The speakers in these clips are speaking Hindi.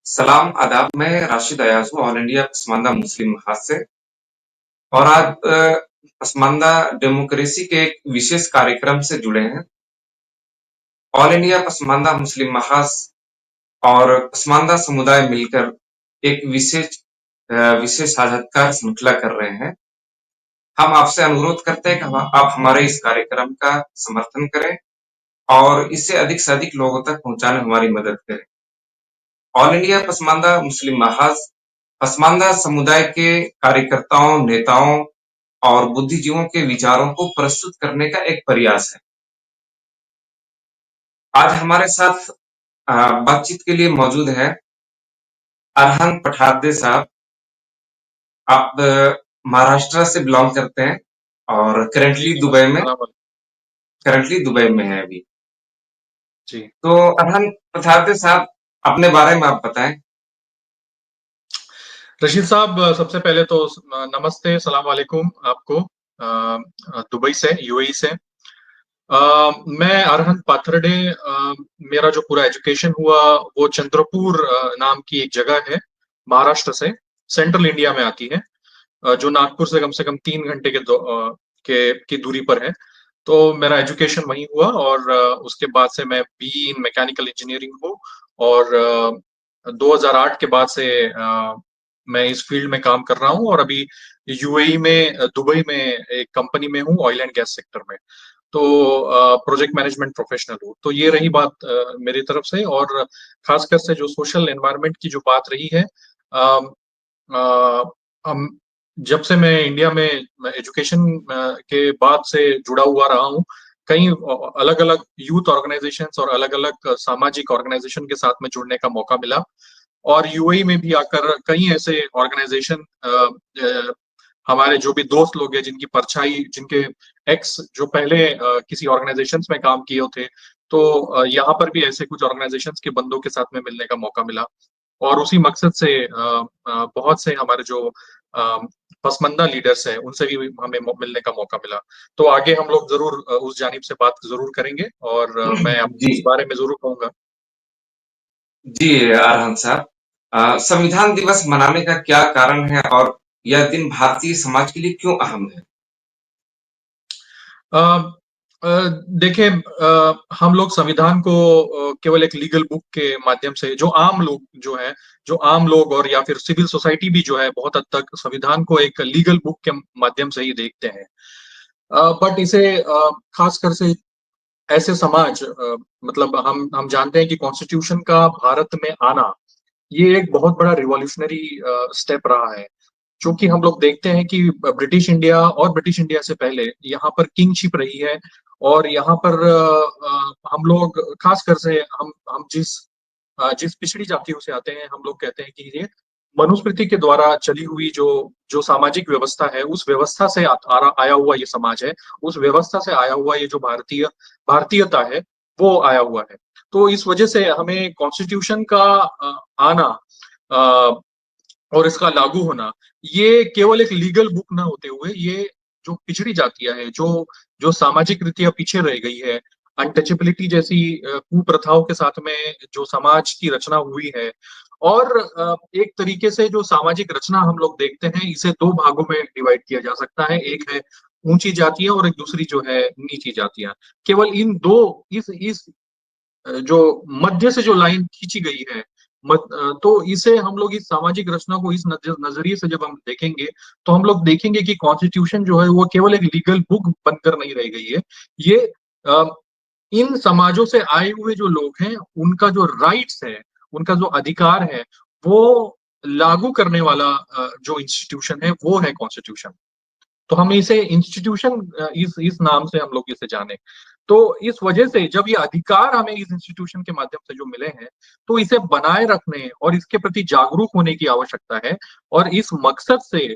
सलाम आदाब। मैं राशिद अयाज हूँ, ऑल इंडिया पसमानदा मुस्लिम महाज से। और आप पसमानदा डेमोक्रेसी के एक विशेष कार्यक्रम से जुड़े हैं। ऑल इंडिया पसमानदा मुस्लिम महाज और पसमानदा समुदाय मिलकर एक विशेष साझाकार श्रृंखला कर रहे हैं। हम आपसे अनुरोध करते हैं कि आप हमारे इस कार्यक्रम का समर्थन करें और इसे अधिक से अधिक लोगों तक पहुंचाने में हमारी मदद करें। ऑल इंडिया पसमानदा मुस्लिम महाज पसमानदा समुदाय के कार्यकर्ताओं, नेताओं और बुद्धिजीवियों के विचारों को प्रस्तुत करने का एक प्रयास है। आज हमारे साथ बातचीत के लिए मौजूद है अरहन पठारदे साहब। आप महाराष्ट्र से बिलोंग करते हैं और सलाम अलैकुम। करंटली दुबई में है अभी। जी। तो अरहन पठारदे साहब, अपने बारे में आप बताएं। रशीद साहब, सबसे पहले तो नमस्ते, सलाम वालेकुम आपको, दुबई से, यूएई से। मैं अरहन पाथरडे, मेरा जो पूरा एजुकेशन हुआ वो चंद्रपुर नाम की एक जगह है, महाराष्ट्र से, सेंट्रल इंडिया में आती है, जो नागपुर से कम 3 घंटे की दूरी पर है। तो मेरा एजुकेशन वहीं हुआ और उसके बाद से मैं बी इन मैकेनिकल इंजीनियरिंग हूँ। और 2008 के बाद से मैं इस फील्ड में काम कर रहा हूँ और अभी यूएई में, दुबई में एक कंपनी में हूँ, ऑयल एंड गैस सेक्टर में। तो प्रोजेक्ट मैनेजमेंट प्रोफेशनल हूँ। तो ये रही बात मेरी तरफ से। और खासकर से जो सोशल एनवायरनमेंट की जो बात रही है, अ, अ, हम जब से मैं इंडिया में एजुकेशन के बाद से जुड़ा हुआ रहा हूँ, कई अलग अलग यूथ ऑर्गेनाइजेशंस और अलग अलग सामाजिक ऑर्गेनाइजेशन के साथ में जुड़ने का मौका मिला। और यूएई में भी आकर कई ऐसे ऑर्गेनाइजेशन, हमारे जो भी दोस्त लोग हैं जिनकी परछाई, जिनके एक्स जो पहले किसी ऑर्गेनाइजेशंस में काम किए थे, तो यहाँ पर भी ऐसे कुछ ऑर्गेनाइजेशंस के बंदों के साथ में मिलने का मौका मिला। और उसी मकसद से बहुत से हमारे जो अ, पसमंदा लीडर्स हैं उनसे भी हमें मिलने का मौका मिला। तो आगे हम लोग जरूर उस जानिब से बात जरूर करेंगे और मैं आपको जी, इस बारे में जरूर कहूंगा। जी अरहन साहब, संविधान दिवस मनाने का क्या कारण है और यह दिन भारतीय समाज के लिए क्यों अहम है? अ, अ, देखिए, हम लोग संविधान को केवल एक लीगल बुक के माध्यम से, जो आम लोग और या फिर सिविल सोसाइटी भी जो है, बहुत हद तक संविधान को एक लीगल बुक के माध्यम से ही देखते हैं। बट इसे खासकर से ऐसे समाज, मतलब हम जानते हैं कि कॉन्स्टिट्यूशन का भारत में आना ये एक बहुत बड़ा रिवॉल्यूशनरी स्टेप रहा है। क्योंकि हम लोग देखते हैं कि ब्रिटिश इंडिया और ब्रिटिश इंडिया से पहले यहाँ पर किंगशिप रही है। और यहाँ पर हम लोग खासकर से हम जिस पिछड़ी जातियों से आते हैं, हम लोग कहते हैं कि ये मनुस्मृति के द्वारा चली हुई जो जो सामाजिक व्यवस्था है, उस व्यवस्था से आया हुआ ये समाज है। उस व्यवस्था से आया हुआ ये जो भारतीयता है, वो आया हुआ है। तो इस वजह से हमें कॉन्स्टिट्यूशन का आना, अ, और इसका लागू होना, ये केवल एक लीगल बुक ना होते हुए, ये जो पिछड़ी जातियां हैं, जो जो सामाजिक रीतियां पीछे रह गई है, अनटचेबिलिटी जैसी कुप्रथाओं के साथ में जो समाज की रचना हुई है। और एक तरीके से जो सामाजिक रचना हम लोग देखते हैं, इसे दो भागों में डिवाइड किया जा सकता है। एक है ऊंची जातियां और एक दूसरी जो है नीची जातियां। केवल इन दो, इस जो मध्य से जो लाइन खींची गई है, तो इसे हम लोग इस सामाजिक रचना को इस नजरिए से जब हम देखेंगे, तो हम लोग देखेंगे कि कॉन्स्टिट्यूशन जो है वो केवल एक लीगल बुक बनकर नहीं रह गई है। ये अ, इन समाजों से आए हुए जो लोग हैं, उनका जो राइट्स है, उनका जो अधिकार है, वो लागू करने वाला जो इंस्टीट्यूशन है, वो है कॉन्स्टिट्यूशन। तो हम इसे इंस्टीट्यूशन, इस नाम से हम लोग इसे जाने। तो इस वजह से जब ये अधिकार हमें इस इंस्टीट्यूशन के माध्यम से जो मिले हैं, तो इसे बनाए रखने और इसके प्रति जागरूक होने की आवश्यकता है। और इस मकसद से,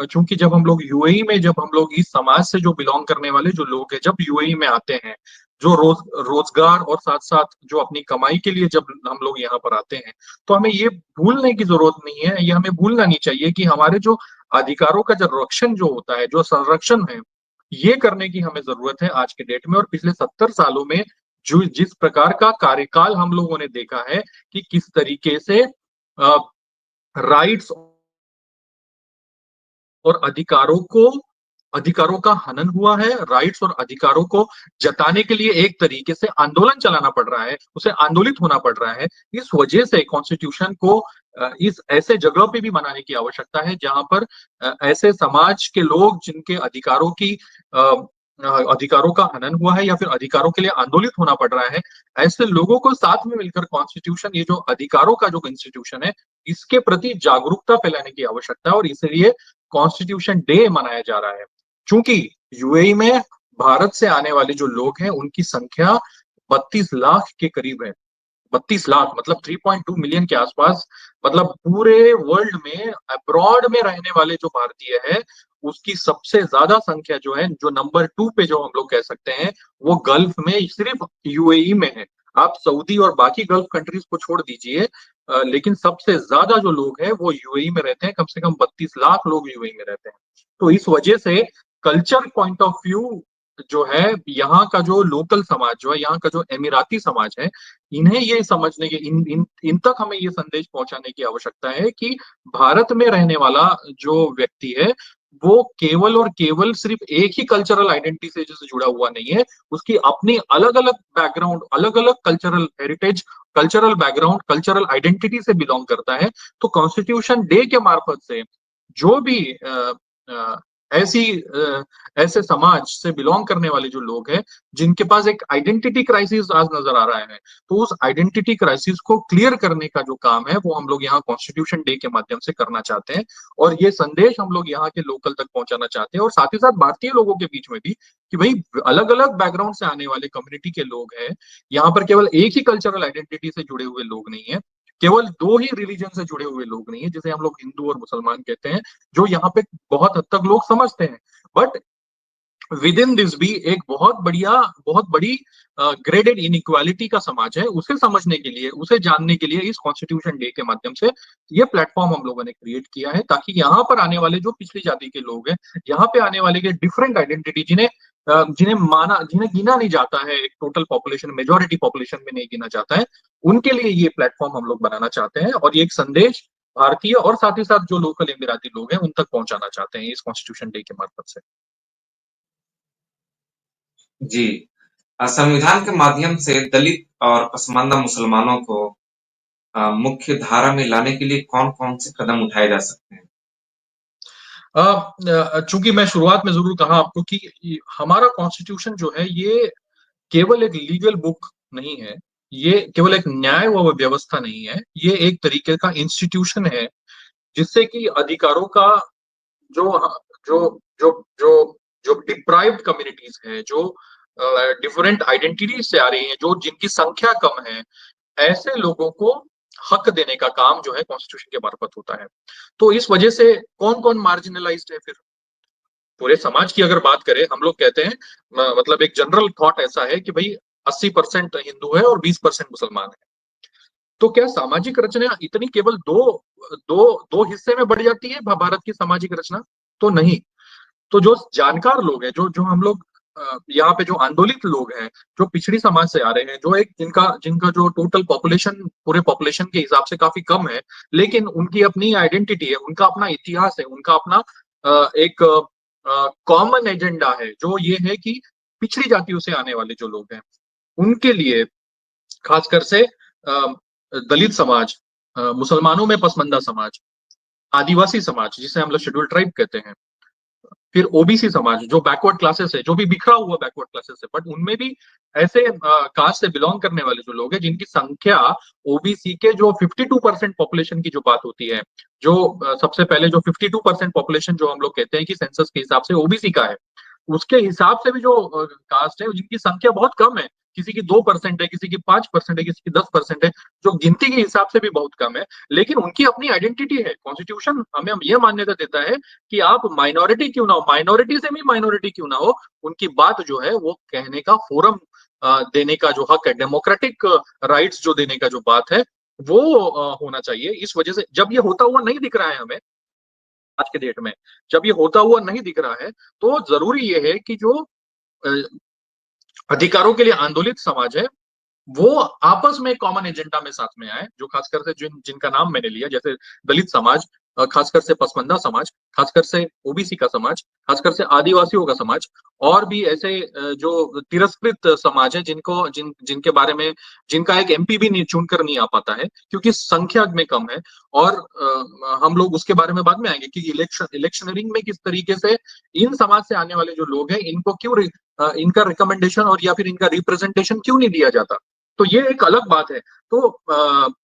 चूंकि जब हम लोग यूएई में, जब हम लोग इस समाज से जो बिलोंग करने वाले जो लोग हैं, जब यूएई में आते हैं, जो रोजगार और साथ साथ जो अपनी कमाई के लिए जब हम लोग यहाँ पर आते हैं, तो हमें ये भूलने की जरूरत नहीं है, ये हमें भूलना नहीं चाहिए कि हमारे जो अधिकारों का जो रक्षण जो होता है, जो संरक्षण है, ये करने की हमें जरूरत है आज के डेट में। और पिछले 70 सालों में जो जिस प्रकार का कार्यकाल हम लोगों ने देखा है कि किस तरीके से राइट्स और अधिकारों का हनन हुआ है, राइट्स और अधिकारों को जताने के लिए एक तरीके से आंदोलन चलाना पड़ रहा है, उसे आंदोलित होना पड़ रहा है। इस वजह से कॉन्स्टिट्यूशन को इस ऐसे जगह पे भी बनाने की आवश्यकता है जहां पर ऐसे समाज के लोग जिनके अधिकारों का हनन हुआ है या फिर अधिकारों के लिए आंदोलित होना पड़ रहा है, ऐसे लोगों को साथ में मिलकर कॉन्स्टिट्यूशन, ये जो अधिकारों का जो इंस्टीट्यूशन है, इसके प्रति जागरूकता फैलाने की आवश्यकता है और इसलिए कॉन्स्टिट्यूशन डे मनाया जा रहा है। चूंकि यूएई में भारत से आने वाले जो लोग हैं उनकी संख्या 32 लाख के करीब है। 32 लाख मतलब 3.2 मिलियन के आसपास, मतलब पूरे वर्ल्ड में अब्रॉड में रहने वाले जो भारतीय है उसकी सबसे ज्यादा संख्या जो है, जो नंबर 2 पे जो हम लोग कह सकते हैं, वो गल्फ में सिर्फ यूएई में है। आप सऊदी और बाकी गल्फ कंट्रीज को छोड़ दीजिए, लेकिन सबसे ज्यादा जो लोग हैं वो यूएई में रहते हैं, कम से कम 32 लाख लोग यूएई में रहते हैं। तो इस वजह से कल्चर पॉइंट ऑफ व्यू जो है, यहाँ का जो लोकल समाज जो है, यहाँ का जो एमिराती समाज है, इन्हें ये समझने के इन तक हमें ये संदेश पहुंचाने की आवश्यकता है कि भारत में रहने वाला जो व्यक्ति है वो केवल और केवल सिर्फ एक ही कल्चरल आइडेंटिटी से जुड़ा हुआ नहीं है, उसकी अपनी अलग अलग बैकग्राउंड, अलग अलग cultural heritage, cultural background, cultural identity से बिलोंग करता है। तो कॉन्स्टिट्यूशन डे के मार्फत से जो भी अ, ऐसी ऐसे समाज से बिलोंग करने वाले जो लोग हैं जिनके पास एक आइडेंटिटी क्राइसिस आज नजर आ रहा है, तो उस आइडेंटिटी क्राइसिस को क्लियर करने का जो काम है वो हम लोग यहाँ कॉन्स्टिट्यूशन डे के माध्यम से करना चाहते हैं। और ये संदेश हम लोग यहाँ के लोकल तक पहुंचाना चाहते हैं और साथ ही साथ भारतीय लोगों के बीच में भी कि भाई अलग अलग बैकग्राउंड से आने वाले कम्युनिटी के लोग हैं, यहाँ पर केवल एक ही कल्चरल आइडेंटिटी से जुड़े हुए लोग नहीं है, केवल दो ही रिलीजन से जुड़े हुए लोग नहीं है जिसे हम लोग हिंदू और मुसलमान कहते हैं, जो यहाँ पे बहुत हद तक लोग समझते हैं। बट विद इन दिस भी एक बहुत बड़ी ग्रेडेड इनइक्वालिटी का समाज है, उसे समझने के लिए, उसे जानने के लिए इस कॉन्स्टिट्यूशन डे के माध्यम से ये प्लेटफॉर्म हम लोगों ने क्रिएट किया है, ताकि यहाँ पर आने वाले जो पिछड़ी जाति के लोग हैं, यहाँ पे आने वाले के डिफरेंट आइडेंटिटी जिन्हें गिना नहीं जाता है, एक टोटल पॉपुलेशन, मेजोरिटी पॉपुलेशन में नहीं गिना जाता है, उनके लिए ये प्लेटफॉर्म हम लोग बनाना चाहते हैं और ये एक संदेश भारतीय और साथ ही साथ जो लोकल इमिराती लोग हैं उन तक पहुंचाना चाहते हैं इस कॉन्स्टिट्यूशन डे के मार्फत से। जी। संविधान के माध्यम से दलित और पसमानदा मुसलमानों को मुख्य धारा में लाने के लिए कौन-कौन से कदम उठाए जा सकते हैं? चूंकि मैं शुरुआत में जरूर कहा आपको कि हमारा कॉन्स्टिट्यूशन जो है ये केवल एक लीगल बुक नहीं है, ये केवल एक न्याय व व्यवस्था नहीं है, ये एक तरीके का इंस्टीट्यूशन है जिससे कि अधिकारों का जो जो जो जो जो डिप्राइव्ड कम्युनिटीज हैं, जो डिफरेंट आइडेंटिटीज से आ रही हैं, जो जिनकी संख्या कम है, ऐसे लोगों को हक देने का काम जो है कॉन्स्टिट्यूशन के मार्फत होता है। तो इस वजह से कौन कौन मार्जिनलाइज्ड है, फिर पूरे समाज की अगर बात करें, हम लोग कहते हैं मतलब एक जनरल थॉट ऐसा है कि भाई 80% हिंदू है और 20% मुसलमान है। तो क्या सामाजिक रचना इतनी केवल दो दो दो हिस्से में बढ़ जाती है भारत की सामाजिक रचना? तो नहीं। तो जो जानकार लोग हैं, जो जो हम लोग यहाँ पे जो आंदोलित लोग हैं, जो पिछड़ी समाज से आ रहे हैं, जो एक जिनका जिनका जो टोटल पॉपुलेशन पूरे पॉपुलेशन के हिसाब से काफी कम है, लेकिन उनकी अपनी आइडेंटिटी है, उनका अपना इतिहास है, उनका अपना एक कॉमन एजेंडा है, जो ये है कि पिछड़ी जातियों से आने वाले जो लोग हैं उनके लिए, खासकर से दलित समाज, मुसलमानों में पसमंदा समाज, आदिवासी समाज जिसे हम लोग शेड्यूल ट्राइब कहते हैं, फिर ओबीसी समाज जो बैकवर्ड क्लासेस है, जो भी बिखरा हुआ बैकवर्ड क्लासेस है, बट उनमें भी ऐसे कास्ट से बिलोंग करने वाले जो लोग हैं जिनकी संख्या ओबीसी के जो 52% पॉपुलेशन की जो बात होती है, जो सबसे पहले जो 52% पॉपुलेशन जो हम लोग कहते हैं कि सेंसस के हिसाब से ओबीसी का है, उसके हिसाब से भी जो कास्ट है जिनकी संख्या बहुत कम है, किसी की 2% है, किसी की 5% है, किसी की 10% है, जो गिनती के हिसाब से भी बहुत कम है, लेकिन उनकी अपनी आइडेंटिटी है। कॉन्स्टिट्यूशन हमें यह मान्यता देता है कि आप माइनॉरिटी क्यों ना हो, माइनॉरिटी से भी माइनॉरिटी क्यों ना हो, उनकी बात जो है वो कहने का फोरम देने का जो हक है, डेमोक्रेटिक राइट्स जो देने का जो बात है, वो होना चाहिए। इस वजह से जब ये होता हुआ नहीं दिख रहा है हमें आज के डेट में, जब ये होता हुआ नहीं दिख रहा है, तो जरूरी ये है कि जो अ, अधिकारों के लिए आंदोलित समाज है वो आपस में कॉमन एजेंडा में साथ में आए, जो खासकर से जिनका नाम मैंने लिया, जैसे दलित समाज, खासकर से पसमंदा समाज, खासकर से ओबीसी का समाज, खासकर से आदिवासियों का समाज, और भी ऐसे जो तिरस्कृत समाज है जिनके बारे में जिनका एक एमपी भी नहीं चुनकर नहीं आ पाता है क्योंकि संख्या में कम है। और हम लोग उसके बारे में बाद में आएंगे कि इलेक्शनरिंग में किस तरीके से इन समाज से आने वाले जो लोग हैं इनको क्यों इनका रिकमेंडेशन और या फिर इनका रिप्रेजेंटेशन क्यों नहीं दिया जाता। तो ये एक अलग बात है। तो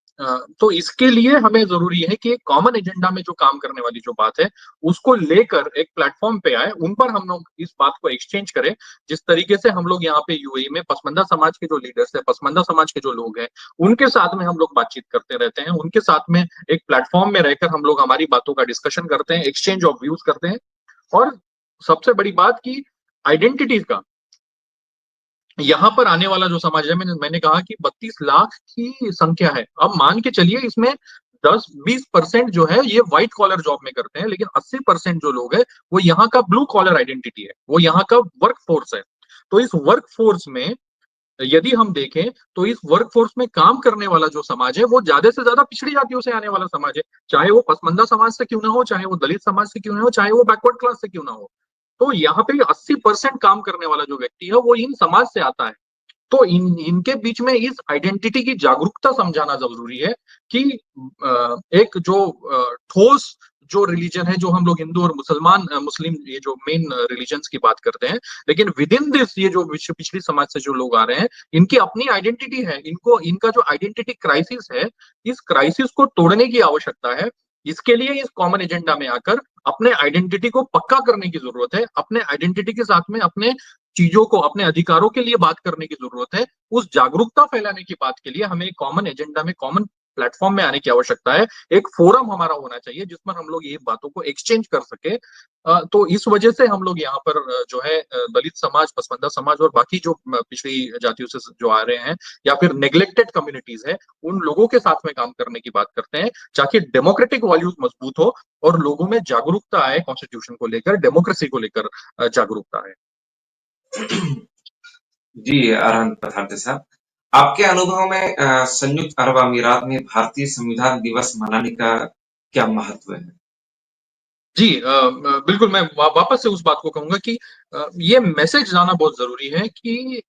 तो इसके लिए हमें जरूरी है कि एक कॉमन एजेंडा में जो काम करने वाली जो बात है उसको लेकर एक प्लेटफॉर्म पे आए, उन पर हम लोग इस बात को एक्सचेंज करें। जिस तरीके से हम लोग यहाँ पे यूएई में पसमंदा समाज के जो लीडर्स है, पसमंदा समाज के जो लोग हैं, उनके साथ में हम लोग बातचीत करते रहते हैं, उनके साथ में एक प्लेटफॉर्म में रहकर हम लोग हमारी बातों का डिस्कशन करते हैं, एक्सचेंज ऑफ व्यूज करते हैं। और सबसे बड़ी बात की आइडेंटिटीज का, यहाँ पर आने वाला जो समाज है, मैंने कहा कि 32 लाख की संख्या है। अब मान के चलिए इसमें 10-20% जो है ये व्हाइट कॉलर जॉब में करते हैं, लेकिन 80% जो लोग है वो यहाँ का ब्लू कॉलर आइडेंटिटी है, वो यहाँ का वर्क फोर्स है। तो इस वर्क फोर्स में यदि हम देखें तो इस वर्क फोर्स में काम करने वाला जो समाज है वो ज्यादा से ज्यादा पिछड़ी जातियों से आने वाला समाज है, चाहे वो पसमंदा समाज से क्यों ना हो, चाहे वो दलित समाज से क्यों ना हो, चाहे वो बैकवर्ड क्लास से क्यों ना हो। तो यहाँ पे 80% काम करने वाला जो व्यक्ति है वो इन समाज से आता है। तो इनके बीच में इस आइडेंटिटी की जागरूकता समझाना जरूरी है कि एक जो ठोस जो रिलीजन है, जो हम लोग हिंदू और मुस्लिम ये जो मेन रिलीजन्स की बात करते हैं, लेकिन विद इन दिस ये जो पिछड़ी समाज से जो लोग आ रहे हैं इनकी अपनी आइडेंटिटी है, इनको इनका जो आइडेंटिटी क्राइसिस है, इस क्राइसिस को तोड़ने की आवश्यकता है। इसके लिए इस कॉमन एजेंडा में आकर अपने आइडेंटिटी को पक्का करने की जरूरत है, अपने आइडेंटिटी के साथ में अपने चीजों को, अपने अधिकारों के लिए बात करने की जरूरत है। उस जागरूकता फैलाने की बात के लिए हमें कॉमन एजेंडा में, कॉमन प्लेटफॉर्म में आने की आवश्यकता है। एक फोरम हमारा होना चाहिए जिस पर हम लोग ये बातों को एक्सचेंज कर सके। तो इस वजह से हम लोग यहाँ पर जो है दलित समाज, पसमंदा समाज और बाकी जो पिछड़ी जातियों से जो आ रहे हैं या फिर नेग्लेक्टेड कम्युनिटीज है, उन लोगों के साथ में काम करने की बात करते हैं, ताकि डेमोक्रेटिक वैल्यूज मजबूत हो और लोगों में जागरूकता आए, कॉन्स्टिट्यूशन को लेकर, डेमोक्रेसी को लेकर जागरूकता आए। जी, अरहन पठान साहब, आपके अनुभव में संयुक्त अरब अमीरात में भारतीय संविधान दिवस मनाने का क्या महत्व है? जी, बिल्कुल मैं वापस से उस बात को कहूंगा कि ये मैसेज लाना बहुत जरूरी है कि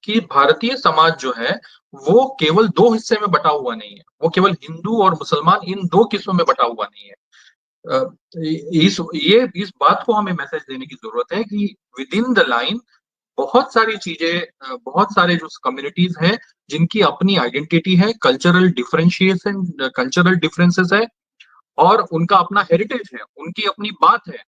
कि भारतीय समाज जो है वो केवल दो हिस्से में बटा हुआ नहीं है, वो केवल हिंदू और मुसलमान इन दो किस्मों में बटा हुआ नहीं है। अ, इस बात को हमें मैसेज देने की जरूरत है कि विद इन द लाइन बहुत सारी चीजें, बहुत सारे जो कम्युनिटीज हैं जिनकी अपनी आइडेंटिटी है, कल्चरल डिफरेंशिएशन, कल्चरल डिफरेंसेस है, और उनका अपना हेरिटेज है, उनकी अपनी बात है।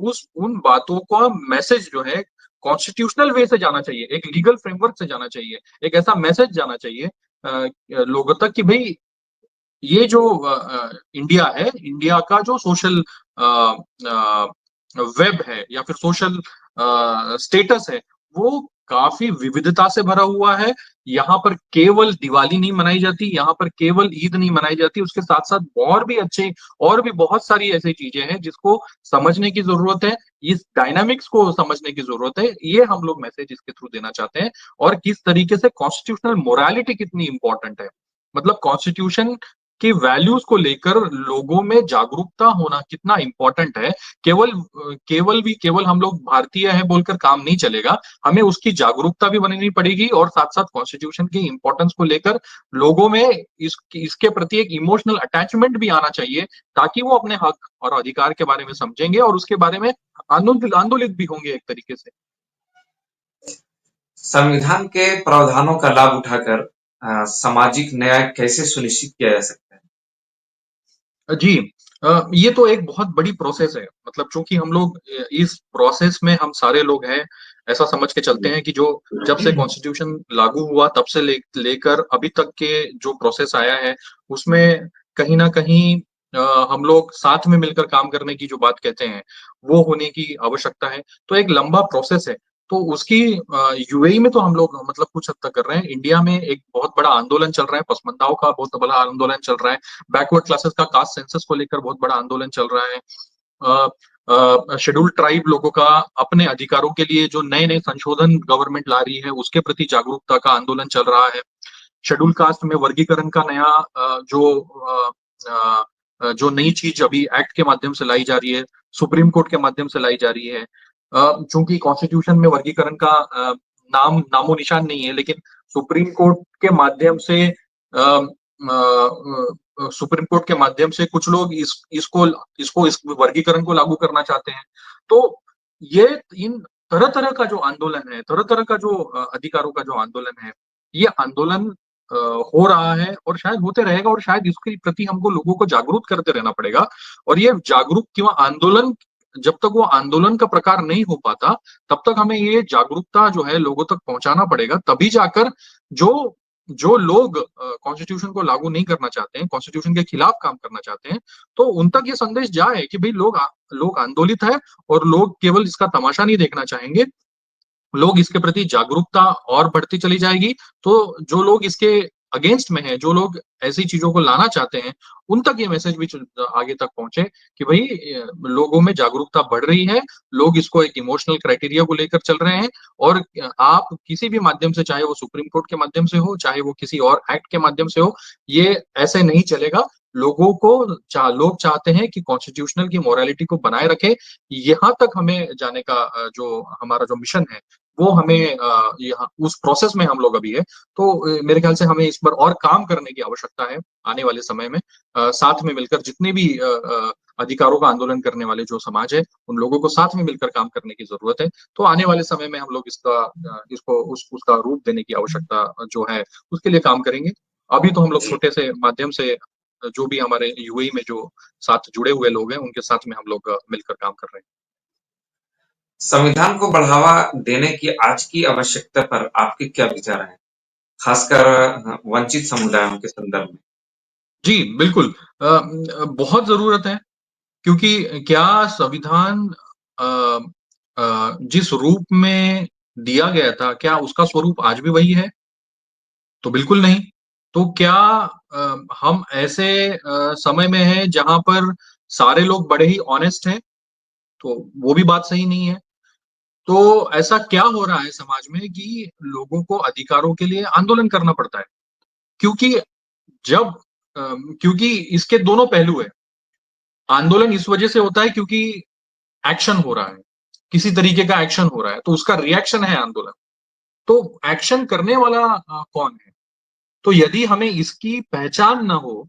उस उन बातों का मैसेज जो है कॉन्स्टिट्यूशनल वे से जाना चाहिए, एक लीगल फ्रेमवर्क से जाना चाहिए, एक ऐसा मैसेज जाना चाहिए लोगों तक कि भाई ये जो इंडिया है, इंडिया का जो सोशल वेब है या फिर सोशल स्टेटस है, वो काफी विविधता से भरा हुआ है। यहाँ पर केवल दिवाली नहीं मनाई जाती, यहाँ पर केवल ईद नहीं मनाई जाती, उसके साथ साथ और भी बहुत सारी ऐसी चीजें हैं जिसको समझने की जरूरत है, इस डायनामिक्स को समझने की जरूरत है। ये हम लोग मैसेज इसके थ्रू देना चाहते हैं। और किस तरीके से कॉन्स्टिट्यूशनल मोरालिटी कितनी इंपॉर्टेंट है, मतलब कॉन्स्टिट्यूशन की वैल्यूज को लेकर लोगों में जागरूकता होना कितना इंपॉर्टेंट है। केवल हम लोग भारतीय हैं बोलकर काम नहीं चलेगा, हमें उसकी जागरूकता भी बननी पड़ेगी और साथ साथ कॉन्स्टिट्यूशन की इंपॉर्टेंस को लेकर लोगों में इसके प्रति एक इमोशनल अटैचमेंट भी आना चाहिए, ताकि वो अपने हक और अधिकार के बारे में समझेंगे और उसके बारे में आंदोलित भी होंगे एक तरीके से। संविधान के प्रावधानों का लाभ उठाकर सामाजिक न्याय कैसे सुनिश्चित किया जा सकता है? जी, ये तो एक बहुत बड़ी प्रोसेस है, मतलब चूंकि हम लोग इस प्रोसेस में हम सारे लोग हैं, ऐसा समझ के चलते हैं कि जो जब से कॉन्स्टिट्यूशन लागू हुआ तब से लेकर अभी तक के जो प्रोसेस आया है उसमें कहीं ना कहीं हम लोग साथ में मिलकर काम करने की जो बात कहते हैं वो होने की आवश्यकता है। तो एक लंबा प्रोसेस है। तो उसकी यूएई में तो हम लोग मतलब कुछ हद तक कर रहे हैं, इंडिया में एक बहुत बड़ा आंदोलन चल रहा है, पसमंदाओं का बहुत बड़ा आंदोलन चल रहा है, बैकवर्ड क्लासेस का कास्ट सेंसस को लेकर बहुत बड़ा आंदोलन चल रहा है। शेड्यूल्ड ट्राइब लोगों का अपने अधिकारों के लिए जो नए नए संशोधन गवर्नमेंट ला रही है उसके प्रति जागरूकता का आंदोलन चल रहा है। शेड्यूल कास्ट में वर्गीकरण का नया जो नई चीज अभी एक्ट के माध्यम से लाई जा रही है, सुप्रीम कोर्ट के माध्यम से लाई जा रही है। चूंकि कॉन्स्टिट्यूशन में वर्गीकरण का नामो निशान नहीं है, लेकिन सुप्रीम कोर्ट के माध्यम से सुप्रीम कोर्ट के माध्यम से कुछ लोग इस वर्गीकरण को लागू करना चाहते हैं। तो ये इन तरह तरह का जो आंदोलन है, तरह तरह का जो अधिकारों का जो आंदोलन है, ये आंदोलन हो रहा है और शायद होते रहेगा, और शायद इसके प्रति हमको लोगों को जागरूक करते रहना पड़ेगा। और ये जागरूक क्यों आंदोलन, जब तक वो आंदोलन का प्रकार नहीं हो पाता तब तक हमें ये जागरूकता जो है लोगों तक पहुंचाना पड़ेगा, तभी जाकर जो जो लोग कॉन्स्टिट्यूशन को लागू नहीं करना चाहते हैं, कॉन्स्टिट्यूशन के खिलाफ काम करना चाहते हैं, तो उन तक ये संदेश जाए कि भाई लोग आंदोलित है और लोग केवल इसका तमाशा नहीं देखना चाहेंगे, लोग इसके प्रति जागरूकता और बढ़ती चली जाएगी। तो जो लोग इसके अगेंस्ट में है, जो लोग ऐसी चीजों को लाना चाहते हैं, उन तक ये मैसेज भी आगे तक पहुंचे कि भाई लोगों में जागरूकता बढ़ रही है, लोग इसको एक इमोशनल क्राइटेरिया को लेकर चल रहे हैं, और आप किसी भी माध्यम से, चाहे वो सुप्रीम कोर्ट के माध्यम से हो, चाहे वो किसी और एक्ट के माध्यम से हो, ये ऐसे नहीं चलेगा। लोग चाहते हैं कि कॉन्स्टिट्यूशनल की मोरालिटी को बनाए रखे। यहाँ तक हमें जाने का जो हमारा जो मिशन है, वो हमें यहाँ उस प्रोसेस में हम लोग अभी है। तो मेरे ख्याल से हमें इस पर और काम करने की आवश्यकता है आने वाले समय में। साथ में मिलकर जितने भी अधिकारों का आंदोलन करने वाले जो समाज है, उन लोगों को साथ में मिलकर काम करने की जरूरत है। तो आने वाले समय में हम लोग इसको उसका रूप देने की आवश्यकता जो है, उसके लिए काम करेंगे। अभी तो हम लोग जी। छोटे से माध्यम से जो भी हमारे यूएई में जो साथ जुड़े हुए लोग हैं, उनके साथ में हम लोग मिलकर काम कर रहे हैं। संविधान को बढ़ावा देने की आज की आवश्यकता पर आपके क्या विचार हैं? खासकर वंचित समुदायों के संदर्भ में? जी, बिल्कुल। बहुत ज़रूरत है, क्योंकि क्या संविधान अ जिस रूप में दिया गया था, क्या उसका स्वरूप आज भी वही है? तो बिल्कुल नहीं। तो क्या हम ऐसे समय में हैं जहाँ पर सारे लोग बड़े ही ऑनेस्ट हैं? तो वो भी बात सही नहीं है। तो ऐसा क्या हो रहा है समाज में कि लोगों को अधिकारों के लिए आंदोलन करना पड़ता है? क्योंकि जब क्योंकि इसके दोनों पहलू हैं। आंदोलन इस वजह से होता है क्योंकि एक्शन हो रहा है, किसी तरीके का एक्शन हो रहा है, तो उसका रिएक्शन है आंदोलन। तो एक्शन करने वाला कौन है? तो यदि हमें इसकी पहचान ना हो,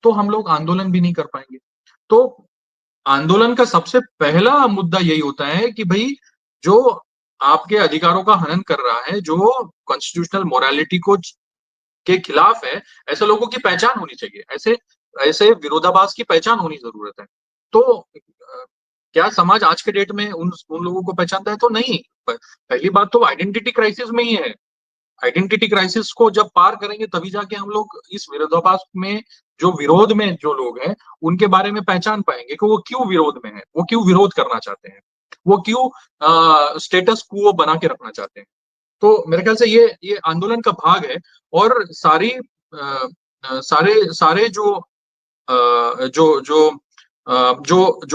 तो हम लोग आंदोलन भी नहीं कर पाएंगे। तो आंदोलन का सबसे पहला मुद्दा यही होता है कि भाई जो आपके अधिकारों का हनन कर रहा है, जो कॉन्स्टिट्यूशनल मोरालिटी को के खिलाफ है, ऐसे लोगों की पहचान होनी चाहिए। ऐसे ऐसे विरोधाभास की पहचान होनी जरूरत है। तो क्या समाज आज के डेट में उन लोगों को पहचानता है? तो नहीं। पहली बात तो आइडेंटिटी क्राइसिस में ही है। आइडेंटिटी क्राइसिस को जब पार करेंगे तभी जाके हम लोग इस विरोधाभास में, जो विरोध में जो लोग हैं, उनके बारे में पहचान पाएंगे कि वो क्यों विरोध में है, वो क्यों विरोध करना चाहते हैं, वो क्यों स्टेटस क्वो बना के रखना चाहते हैं। तो मेरे ख्याल से ये आंदोलन का भाग है। और सारे सारे जो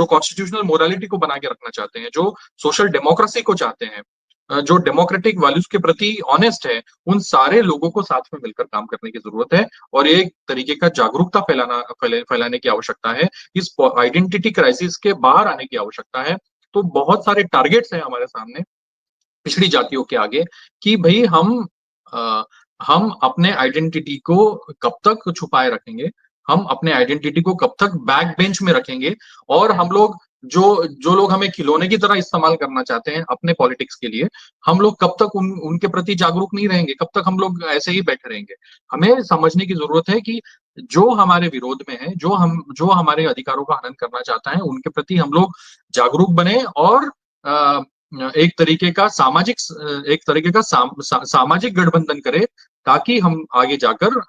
कॉन्स्टिट्यूशनल मोरालिटी को बना के रखना चाहते हैं, जो सोशल डेमोक्रेसी को चाहते हैं, जो डेमोक्रेटिक वैल्यूज के प्रति ऑनेस्ट है, उन सारे लोगों को साथ में मिलकर काम करने की जरूरत है। और ये एक तरीके का जागरूकता फैलाने की आवश्यकता है। इस आइडेंटिटी क्राइसिस के बाहर आने की आवश्यकता है। तो बहुत सारे टारगेट्स हैं हमारे सामने पिछड़ी जातियों के आगे, कि भाई अ, हम अपने आइडेंटिटी को कब तक छुपाए रखेंगे, हम अपने आइडेंटिटी को कब तक बैक बेंच में रखेंगे, और हम लोग जो जो लोग हमें खिलौने की तरह इस्तेमाल करना चाहते हैं अपने पॉलिटिक्स के लिए, हम लोग कब तक उनके प्रति जागरूक नहीं रहेंगे, कब तक हम लोग ऐसे ही बैठे रहेंगे। हमें समझने की जरूरत है कि जो हमारे विरोध में है, जो हमारे अधिकारों का हनन करना चाहता है, उनके प्रति हम लोग जागरूक बने, और अ, एक तरीके का सामाजिक गठबंधन करे, ताकि हम आगे जाकर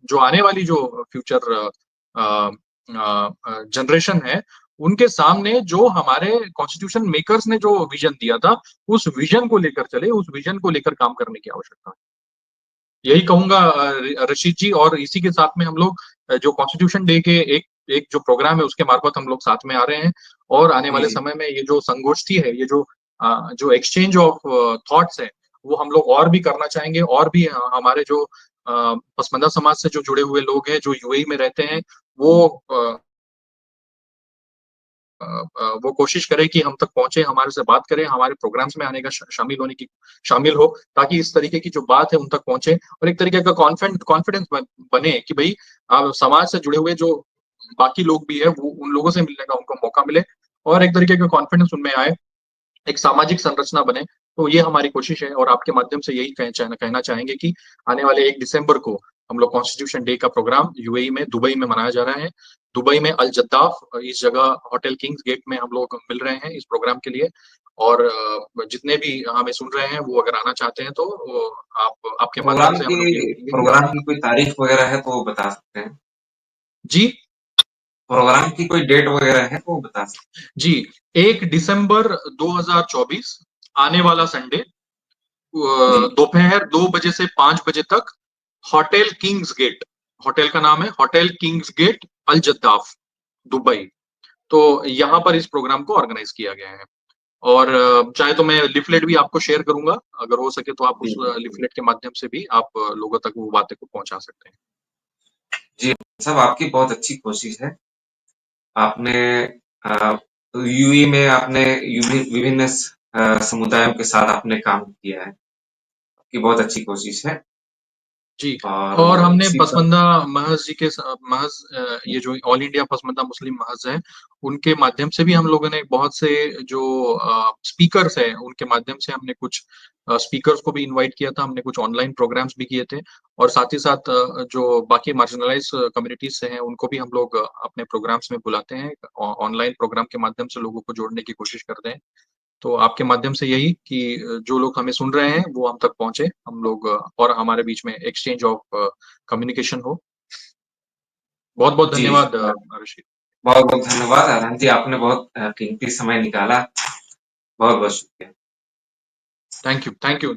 जो आने वाली जो फ्यूचर जनरेशन है, उनके सामने जो हमारे कॉन्स्टिट्यूशन मेकर्स ने जो विजन दिया था, उस विजन को लेकर चले, उस विजन को लेकर काम करने की आवश्यकता है। यही कहूंगा रशीद जी, और इसी के साथ में हम लोग जो कॉन्स्टिट्यूशन डे के एक एक जो प्रोग्राम है उसके मार्फत हम लोग साथ में आ रहे हैं, और आने जी, वाले जी। समय में ये जो संगोष्ठी है, ये जो एक्सचेंज ऑफ थॉट्स है, वो हम लोग और भी करना चाहेंगे, और भी हमारे जो पसमंदा समाज से जो जुड़े हुए लोग हैं जो यूएई में रहते हैं, वो वो कोशिश करे कि हम तक पहुंचे, हमारे से बात करें, हमारे प्रोग्राम्स में आने का शामिल होने की शामिल हो, ताकि इस तरीके की जो बात है उन तक पहुंचे, और एक तरीके का कॉन्फिडेंस बने कि भाई समाज से जुड़े हुए जो बाकी लोग भी है वो उन लोगों से मिलने का उनको मौका मिले, और एक तरीके का कॉन्फिडेंस उनमें आए, एक सामाजिक संरचना बने। तो ये हमारी कोशिश है, और आपके माध्यम से यही कहना चाहेंगे कि आने वाले 1 दिसंबर को हम लोग कॉन्स्टिट्यूशन डे का प्रोग्राम यूएई में दुबई में मनाया जा रहा है। दुबई में अल जद्दाफ इस जगह होटल किंग्स गेट में हम लोग मिल रहे हैं इस प्रोग्राम के लिए, और जितने भी हमें सुन रहे हैं वो अगर आना चाहते हैं तो आप आपके माध्यम प्रोग्राम से की हम लोग यही प्रोग्राम की कोई तारीख वगैरह है तो वो बता सकते हैं? जी। प्रोग्राम की कोई डेट वगैरह है तो वो बता सकते जी, 1 दिसंबर 2024 आने वाला संडे, हैं? जी, दोपहर 2 बजे से 5 बजे तक, होटल किंग्स गेट, होटल का नाम है hotel Kings Gate Al Jaddaf, Dubai. तो यहाँ पर इस प्रोग्राम को ऑर्गेनाइज किया गया है, और चाहे तो मैं लिफलेट भी आपको शेयर करूंगा, अगर हो सके तो आप जी, उस जी। लिफलेट के माध्यम से भी आप लोगों तक वो बातें को पहुंचा सकते हैं। जी, सब आपकी बहुत अच्छी कोशिश है। आपने यूएई में आपने विभिन्न समुदायों के साथ आपने काम किया है। आपकी बहुत अच्छी कोशिश है जी, और और हमने इसी पर पसमंदा महज जी के महज ये जो ऑल इंडिया पसमंदा मुस्लिम महज है, उनके माध्यम से भी हम लोगों ने बहुत से जो स्पीकर्स हैं उनके माध्यम से हमने कुछ स्पीकर्स को भी इनवाइट किया था, हमने कुछ ऑनलाइन प्रोग्राम्स भी किए थे, और साथ ही साथ जो बाकी मार्जिनलाइज कम्युनिटीज से हैं उनको भी हम लोग अपने प्रोग्राम्स में बुलाते हैं, ऑनलाइन प्रोग्राम के माध्यम से लोगों को जोड़ने की कोशिश करते हैं। तो आपके माध्यम से यही कि जो लोग हमें सुन रहे हैं वो हम तक पहुंचे, हम लोग और हमारे बीच में एक्सचेंज ऑफ कम्युनिकेशन हो। बहुत बहुत जी, धन्यवाद ऋषि। बहुत-बहुत धन्यवाद आनंद जी, आपने बहुत कीमती समय निकाला। बहुत-बहुत शुक्रिया। Thank you, thank you.